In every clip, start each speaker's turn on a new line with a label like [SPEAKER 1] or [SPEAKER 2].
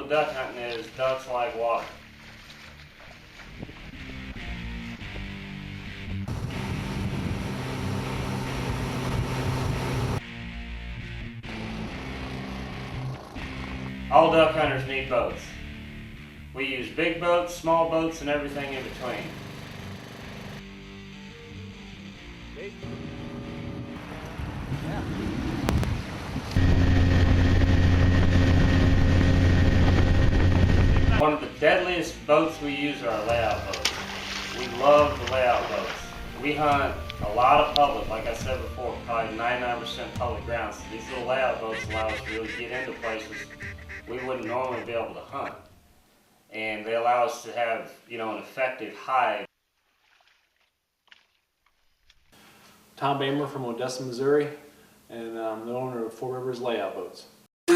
[SPEAKER 1] with duck hunting is ducks like water. All duck hunters need boats. We use big boats, small boats, and everything in between. One of the deadliest boats we use are our layout boats. We love the layout boats. We hunt a lot of public, like I said before, probably 99% public ground. So these little layout boats allow us to really get into places we wouldn't normally be able to hunt. And they allow us to have, an effective hide.
[SPEAKER 2] Tom Bamer from Odessa, Missouri, and I'm the owner of Four Rivers Layout Boats. We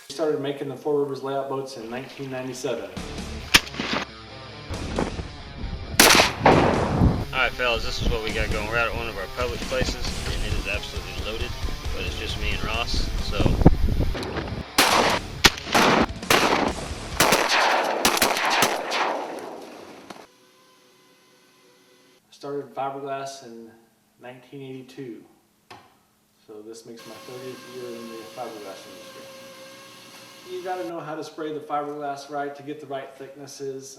[SPEAKER 2] started making the Four Rivers Layout Boats in 1997.
[SPEAKER 3] Alright fellas, this is what we got going. We're out at one of our public places and it is absolutely loaded, but it's just me and Ross, so
[SPEAKER 2] Started fiberglass in 1982, so this makes my 30th year in the fiberglass industry. You got to know how to spray the fiberglass right to get the right thicknesses.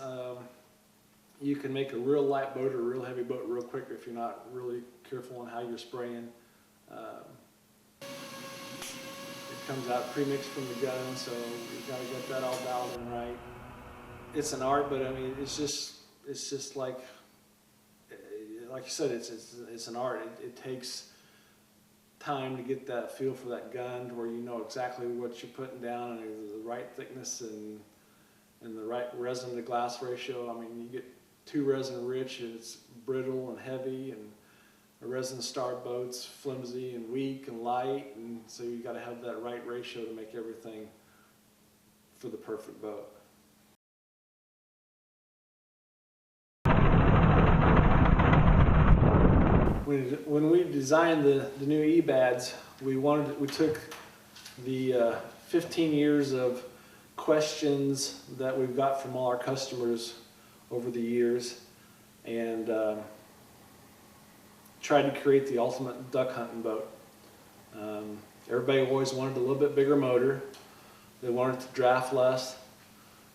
[SPEAKER 2] You can make a real light boat or a real heavy boat real quick if you're not really careful on how you're spraying. It comes out pre-mixed from the gun, so you've got to get that all dialed in right. It's an art, but I mean, it's just like you said, it's an art. It takes time to get that feel for that gun to where you know exactly what you're putting down and the right thickness and the right resin to glass ratio. I mean, you get too resin rich and it's brittle and heavy, and a resin star boat's flimsy and weak and light, and so you got to have that right ratio to make everything for the perfect boat. When we designed the new eBads, we took the 15 years of questions that we've got from all our customers over the years and tried to create the ultimate duck hunting boat. Everybody always wanted a little bit bigger motor. They wanted to draft less,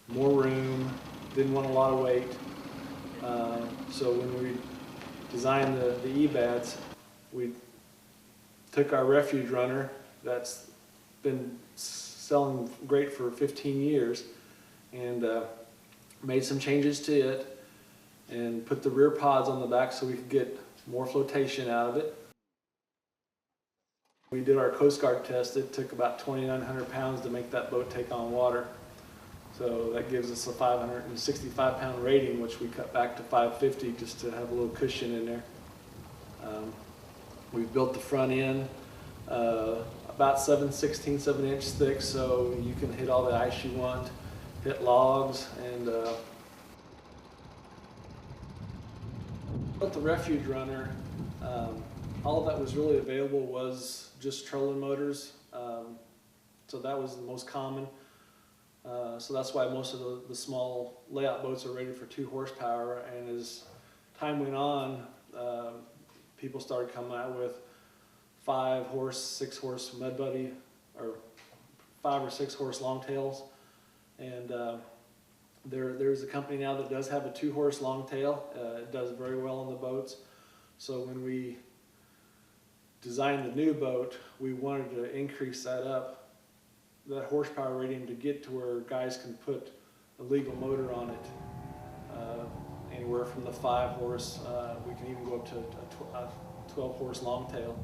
[SPEAKER 2] more room, didn't want a lot of weight. So when we designed the eBads, we took our refuge runner that's been selling great for 15 years and made some changes to it and put the rear pods on the back so we could get more flotation out of it. We did our Coast Guard test. It took about 2,900 pounds to make that boat take on water. So that gives us a 565 pound rating, which we cut back to 550 just to have a little cushion in there. We've built the front end about 7/16 inch thick, so you can hit all the ice you want, hit logs, and with the refuge runner, all that was really available was just trolling motors, so that was the most common. So that's why most of the small layout boats are rated for 2 horsepower, and as time went on, people started coming out with 5 horse, 6 horse Mud Buddy, or 5 or 6 horse longtails, and there's a company now that does have a 2 horse longtail. It does very well on the boats. So when we designed the new boat, we wanted to increase that horsepower rating to get to where guys can put a legal motor on it. Anywhere from the 5 horse, we can even go up to a 12 horse longtail.